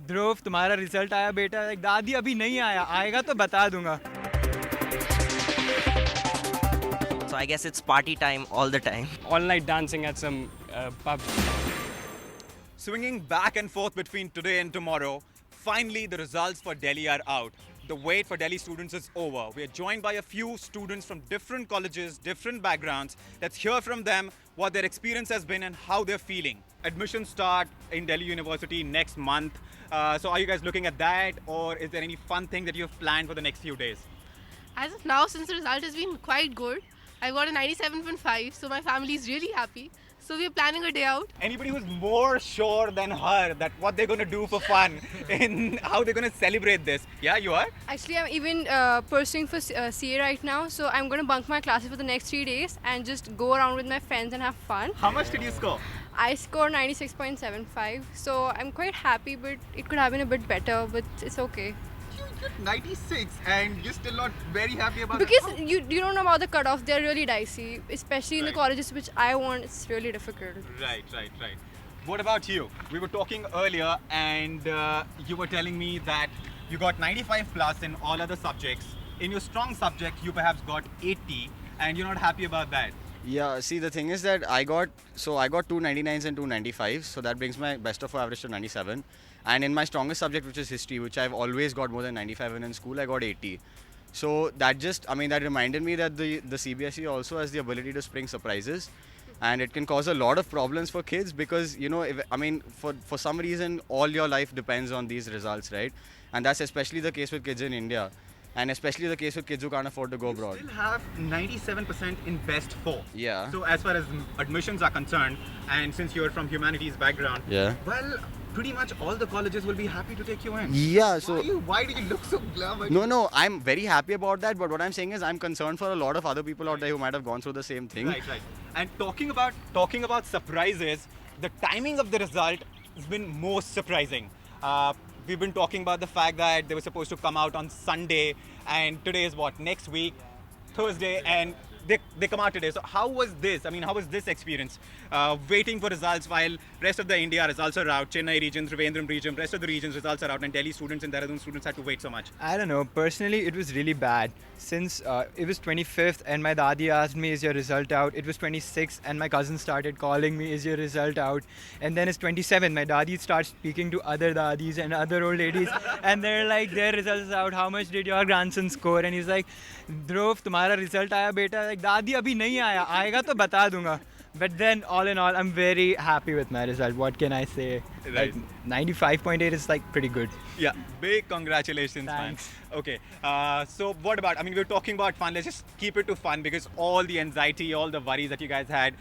ध्रुव तुम्हारा रिजल्ट आया बेटा, like, दादी अभी नहीं आया, आएगा तो बता दूंगा. So I guess it's party time all the time. All night dancing at some pub. Swinging back and forth between today and tomorrow, finally the results for Delhi are out. The wait for Delhi students is over. We are joined by a few students from different colleges, different backgrounds. Let's hear from them what their experience has been and how they're feeling. Admissions start in Delhi University next month. So are you guys looking at that, or is there any fun thing that you have planned for the next few days? As of now, since the result has been quite good, I got a 97.5, so my family is really happy. So we're planning a day out. Anybody who's more sure than her that what they're going to do for fun and how they're going to celebrate this? Yeah, you are? Actually, I'm even pursuing for CA right now, so I'm going to bunk my classes for the next 3 days and just go around with my friends and have fun. How much did you score? I scored 96.75, so I'm quite happy, but it could have been a bit better, but it's okay. You got 96 and you're still not very happy about Because it? you don't know about the cutoff, they're really dicey, especially in the Right. colleges which I want, it's really difficult. Right. What about you? We were talking earlier and you were telling me that you got 95 plus in all other subjects. In your strong subject, you perhaps got 80 and you're not happy about that. Yeah, see the thing is that I got two 99s and two 95s, so that brings my best of 4 average to 97. And in my strongest subject, which is history, which I've always got more than 95 in school, I got 80. So that that reminded me that the CBSE also has the ability to spring surprises, and it can cause a lot of problems for kids because for some reason all your life depends on these results, right? And that's especially the case with kids in India. And especially the case with kids who can't afford to go abroad. You still have 97% in best 4. Yeah. So as far as admissions are concerned, and since you're from humanities background, Yeah. well, pretty much all the colleges will be happy to take you in. Yeah, so... Why do you look so glum? No, I'm very happy about that, but what I'm saying is I'm concerned for a lot of other people out there who might have gone through the same thing. Right. And talking about surprises, the timing of the result has been most surprising. We've been talking about the fact that they were supposed to come out on Sunday, and today is what, next week, Thursday, and they come out today. So how was this? I mean, how was this experience? Waiting for results while rest of the India results are out, Chennai region, Trivandrum region, rest of the regions results are out, and Delhi students and Dehradun students had to wait so much. I don't know, personally it was really bad since it was 25th and my dadi asked me, is your result out? It was 26th and my cousin started calling me, is your result out? And then it's 27th, my dadi starts speaking to other dadis and other old ladies and they're like, their results out, how much did your grandson score? And he's like, Dhruv, तुम्हारा result आया बेटा, like, दादी अभी नहीं आया, आएगा तो बता दूंगा. But then all in all, I'm very happy with my result. What can I say? Right. Like 95.8 is like pretty good. Yeah, big congratulations, Thanks. man. Okay, so what about, we're talking about fun. Let's just keep it to fun because all the anxiety, all the worries that you guys had,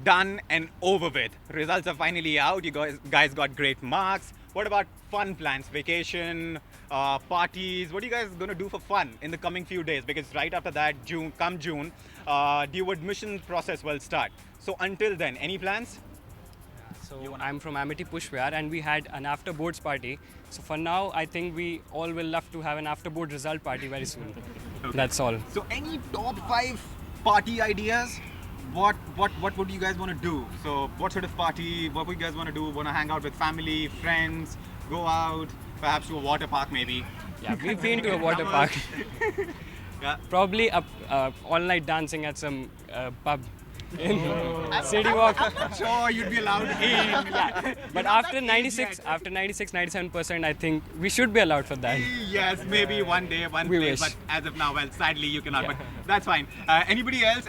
done and over with. Results are finally out. You guys got great marks. What about fun plans? Vacation, parties? What are you guys going to do for fun in the coming few days? Because right after that, June, the admission process will start. So until then, any plans? So I'm from Amity Pushpayar and we had an after boards party. So for now, I think we all will love to have an after board result party very soon. Okay. That's all. So any top 5 party ideas? What would you guys want to do? So what sort of party? What would you guys want to do? Want to hang out with family, friends, go out, perhaps to a water park maybe? Yeah, we've been to a water park. Yeah. Probably all night dancing at some pub in City Walk. I'm not sure you'd be allowed in. Yeah. But after 97%, I think we should be allowed for that. Yes, maybe one day, one We place, wish. but as of now, well, sadly you cannot. Yeah. But that's fine. Anybody else?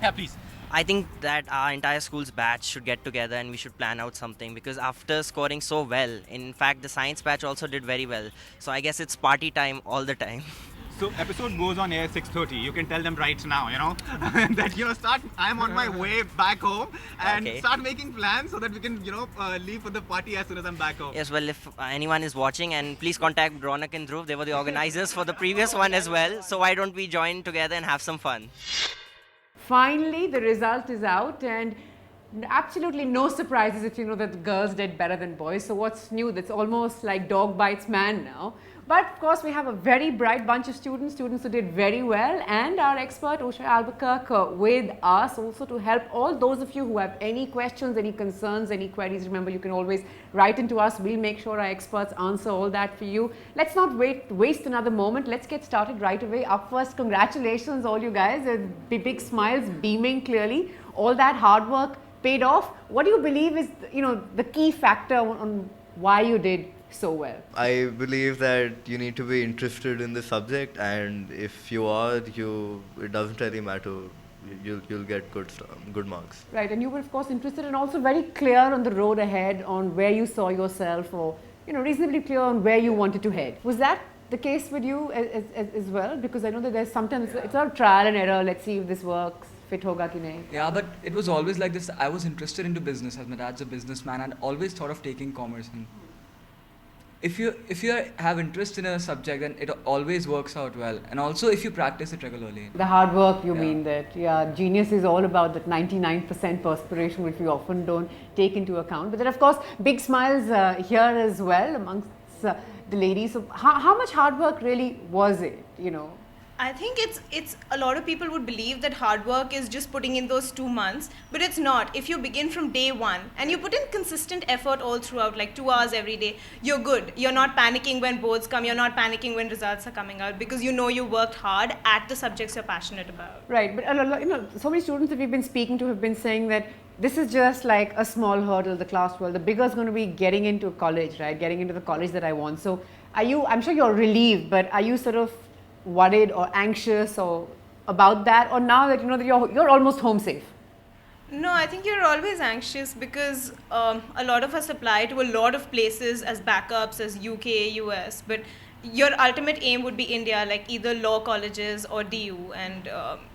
Yeah, please. I think that our entire school's batch should get together and we should plan out something because after scoring so well, in fact the science batch also did very well. So I guess it's party time all the time. So episode goes on air 6:30. You can tell them right now, that I'm on my way back home and Okay. start making plans so that we can, leave for the party as soon as I'm back home. Yes, well, if anyone is watching, and please contact Ronak and Dhruv, they were the organizers for the previous one as well. So why don't we join together and have some fun? Finally, the result is out and absolutely no surprises if you know that girls did better than boys. So what's new? That's almost like dog bites man now. But of course, we have a very bright bunch of students who did very well, and our expert Usha Albuquerque with us also to help all those of you who have any questions, any concerns, any queries. Remember, you can always write into us. We'll make sure our experts answer all that for you. Let's not waste another moment. Let's get started right away. Up first, congratulations all you guys. Big smiles beaming clearly. All that hard work paid off. What do you believe is, the key factor on why you did so well? I believe that you need to be interested in the subject, and if you are, it doesn't really matter. You'll get good marks. Right, and you were of course interested and also very clear on the road ahead, on where you saw yourself, or reasonably clear on where you wanted to head. Was that the case with you as well? Because I know that there's sometimes it's all trial and error. Let's see if this works. Fit hoga ki nahi. Yeah, but it was always like this. I was interested into business, as my dad's a businessman, and always thought of taking commerce. And if you have interest in a subject, then it always works out well. And also if you practice it regularly. The hard work, you mean that, genius is all about that 99% perspiration, which we often don't take into account. But then of course, big smiles here as well amongst the ladies. So how much hard work really was it, I think it's a lot of people would believe that hard work is just putting in those 2 months, but it's not. If you begin from day one and you put in consistent effort all throughout, like 2 hours every day, you're good. You're not panicking when boards come. You're not panicking when results are coming out, because you know you worked hard at the subjects you're passionate about. Right, but so many students that we've been speaking to have been saying that this is just like a small hurdle, the class world. The bigger is going to be getting into college, right? Getting into the college that I want. So I'm sure you're relieved, but are you sort of worried or anxious or about that, or now that that you're almost home safe? No, I think you're always anxious because a lot of us apply to a lot of places as backups, as UK, US, but your ultimate aim would be India, like either law colleges or DU, and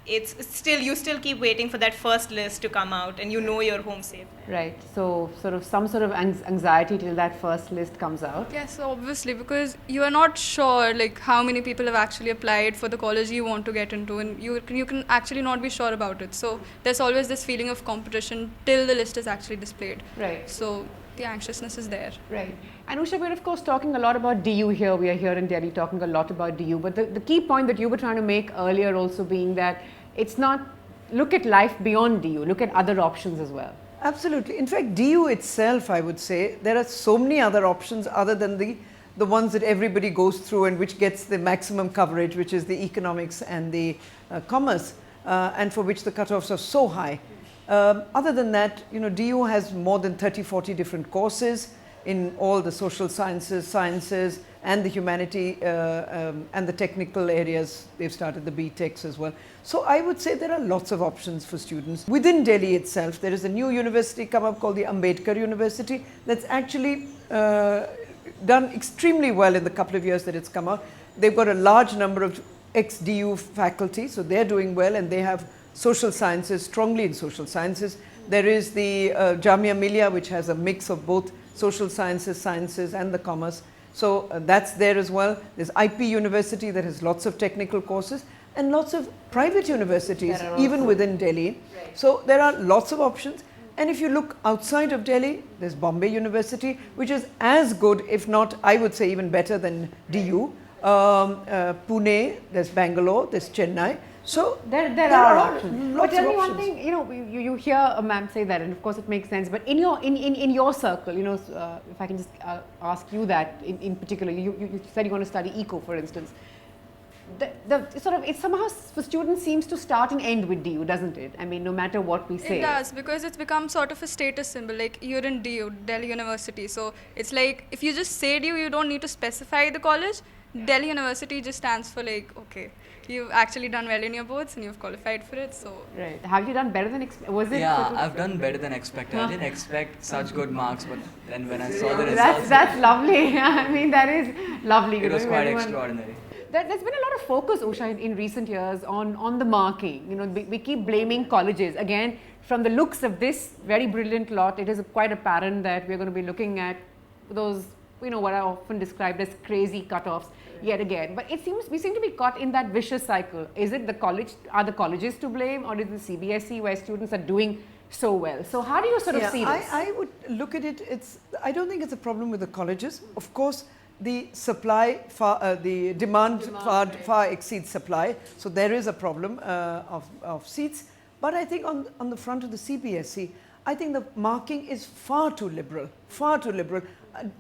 you still keep waiting for that first list to come out, and you're home safe. Right. So some sort of anxiety till that first list comes out. Yes, obviously, because you are not sure like how many people have actually applied for the college you want to get into, and you can actually not be sure about it. So there's always this feeling of competition till the list is actually displayed. Right. So the anxiousness is there. Right. And Usha, we're of course talking a lot about DU here. We are here in Delhi talking a lot about DU. But the key point that you were trying to make earlier also being that it's not, look at life beyond DU, look at other options as well. Absolutely. In fact, DU itself, I would say, there are so many other options other than the ones that everybody goes through and which gets the maximum coverage, which is the economics and the commerce, and for which the cutoffs are so high. Other than that, DU has more than 30-40 different courses in all the social sciences and the humanity and the technical areas. They've started the BTechs as well. So I would say there are lots of options for students. Within Delhi itself, there is a new university come up called the Ambedkar University that's actually done extremely well in the couple of years that it's come out. They've got a large number of ex-DU faculty, so they're doing well, and they have social sciences, strongly in social sciences. There is the Jamia Millia, which has a mix of both social sciences and the commerce. So that's there as well. There's IP University that has lots of technical courses, and lots of private universities even within Delhi. Right. So there are lots of options. And if you look outside of Delhi, there's Bombay University, which is as good, if not, I would say even better than DU. Pune, there's Bangalore, there's Chennai. So there are options. Lots but tell of me one options. thing, you hear a ma'am say that, and of course it makes sense. But in your circle, if I can just ask you that in particular, you said you want to study eco, for instance. It somehow for students seems to start and end with DU, doesn't it? I mean, no matter what we say. It does, because it's become sort of a status symbol, like you're in DU, Delhi University. So it's like if you just say DU, you don't need to specify the college. Delhi University just stands for like, okay, you've actually done well in your boards and you've qualified for it. So right, have you done better than was it? Yeah, I've done better than expected. I didn't expect such good marks, but then when I saw the results, that's lovely. I mean, that is lovely. It was quite extraordinary. There's been a lot of focus, Usha, in recent years on the marking. We keep blaming colleges. Again, from the looks of this very brilliant lot, it is quite apparent that we're going to be looking at those, what I often described as crazy cutoffs yet again. But we seem to be caught in that vicious cycle. Is it are the colleges to blame, or is it the CBSE where students are doing so well? So how do you sort of see this? I would look at it, I don't think it's a problem with the colleges. Of course, the supply the demand far exceeds supply, so there is a problem of seats. But I think on the front of the CBSE, I think the marking is far too liberal,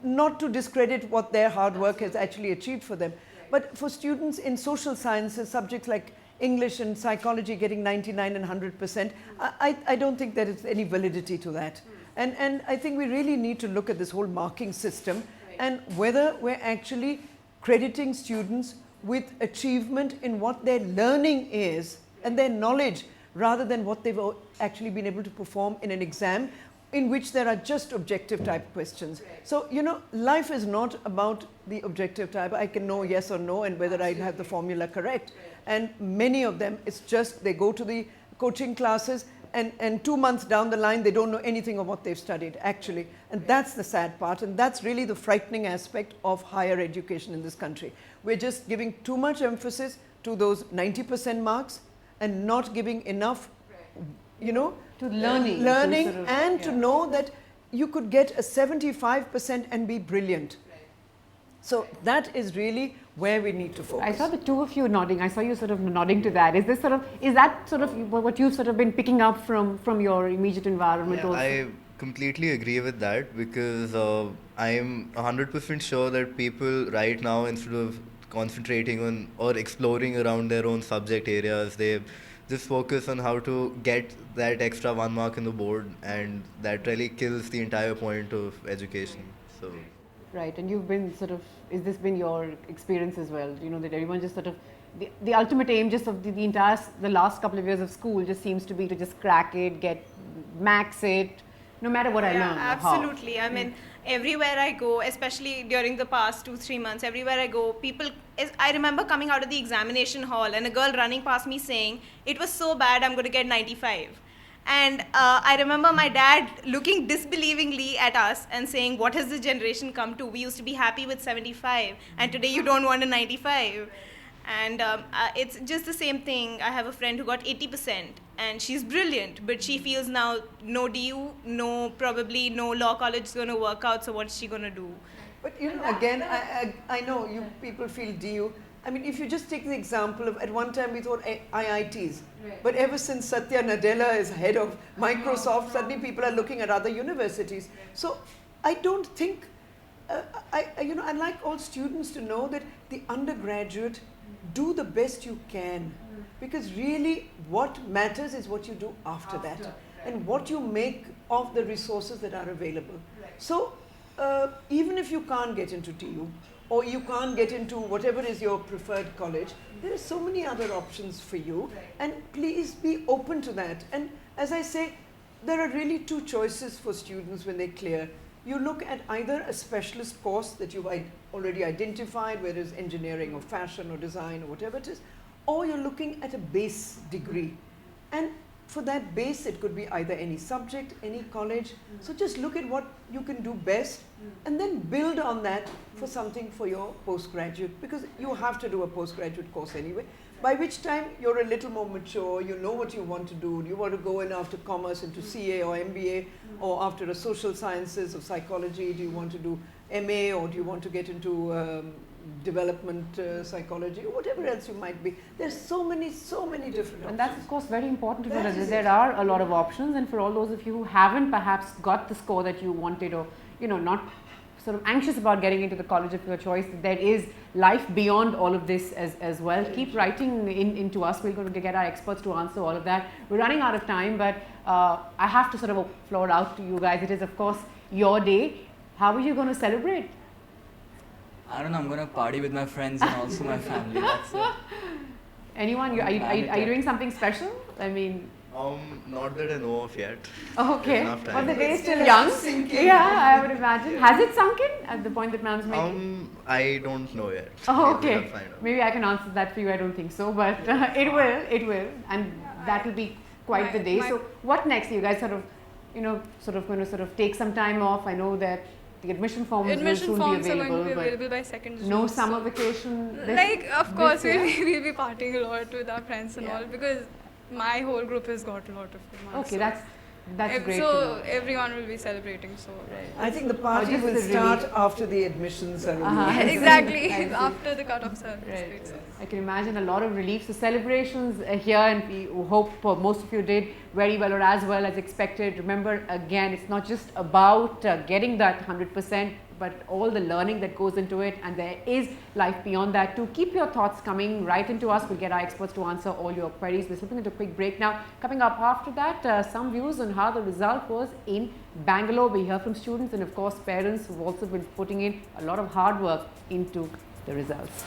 not to discredit what their hard work has actually achieved for them. But for students in social sciences, subjects like English and psychology getting 99 and 100%, I don't think there is any validity to that. And I think we really need to look at this whole marking system and whether we're actually crediting students with achievement in what their learning is and their knowledge, rather than what they've actually been able to perform in an exam in which there are just objective type questions. So, you know, life is not about the objective type. I can know yes or no and whether I have the formula correct. And many of them, it's just they go to the coaching classes and 2 months down the line, they don't know anything of what they've studied, actually. And that's the sad part, and that's really the frightening aspect of higher education in this country. We're just giving too much emphasis to those 90% marks and not giving enough, you know, to learning sort of, and to know that you could get a 75% and be brilliant. So that is really where we need to focus. I saw the two of you nodding. I saw you sort of nodding to that. Is that sort of what you've sort of been picking up from your immediate environment? Yeah, also? I completely agree with that, because I'm 100% sure that people right now, instead of concentrating on or exploring around their own subject areas, they just focus on how to get that extra 1 mark in the board, and that really kills the entire point of education. So. Right, and you've been sort of, is this been your experience as well? You know, that everyone just sort of, the ultimate aim just of the last couple of years of school just seems to be to just crack it, max it, no matter what I learn. Absolutely. I mean, everywhere I go, especially during the past 2-3 months, everywhere I go, I remember coming out of the examination hall and a girl running past me saying, "It was so bad, I'm going to get 95. And I remember my dad looking disbelievingly at us and saying, "What has this generation come to? We used to be happy with 75 and today you don't want a 95. And it's just the same thing. I have a friend who got 80% and she's brilliant, but she feels now no DU, probably no law college is going to work out, so what's she going to do? But you know, again, I know you people feel DU. I mean, if you just take the example of, at one time we thought IITs, but ever since Satya Nadella is head of Microsoft, suddenly people are looking at other universities. So I don't think, I'd like all students to know that the undergraduate, do the best you can, because really what matters is what you do after that and what you make of the resources that are available. So even if you can't get into TU, or you can't get into whatever is your preferred college, there are so many other options for you, and please be open to that. And as I say, there are really two choices for students when they clear. You look at either a specialist course that you've already identified, whether it's engineering or fashion or design or whatever it is, or you're looking at a base degree. And for that base, it could be either any subject, any college. So just look at what you can do best and then build on that for something for your postgraduate, because you have to do a postgraduate course anyway, by which time you're a little more mature, you know what you want to do. Do you want to go in after commerce into CA or MBA, or after a social sciences or psychology? Do you want to do MA, or do you want to get into development psychology, or whatever else you might be? There's so many different options. And that's of course very important to know that there are a lot of options, and for all those of you who haven't perhaps got the score that you wanted, or you know, not sort of anxious about getting into the college of your choice, there is life beyond all of this as well. Keep writing into us. We're going to get our experts to answer all of that. We're running out of time, but I have to sort of floor out to you guys. It is of course your day. How are you going to celebrate? I don't know, I'm going to party with my friends and also my family. That's it. Anyone? Are you doing something special? I mean... Not that I know of yet. Okay. Well, the day is still young. Yeah, I would imagine. Has it sunk in at the point that ma'am's making? I don't know yet. Oh, okay. Maybe I can answer that for you. I don't think so, but it will. And that will be quite the day. So what next? You guys going to take some time off? I know that the admission forms will soon be available. Are going to be available by 2nd June. No summer vacation? Of course, we'll be partying a lot with our friends and all, because my whole group has got a lot of demands. Okay, That's great to So know. everyone will be celebrating. So I think the party just will the start relief. after the admissions are Uh-huh. released. exactly I see. after the cut-offs are Right. released. I can imagine a lot of relief. So celebrations here, and we hope most of you did very well or as well as expected. Remember, again, it's not just about getting that 100%, but all the learning that goes into it, and there is life beyond that too. Keep your thoughts coming right into us. We'll get our experts to answer all your queries. We're slipping into a quick break now. Coming up after that, some views on how the result was in Bangalore. We hear from students and of course parents who've also been putting in a lot of hard work into the results.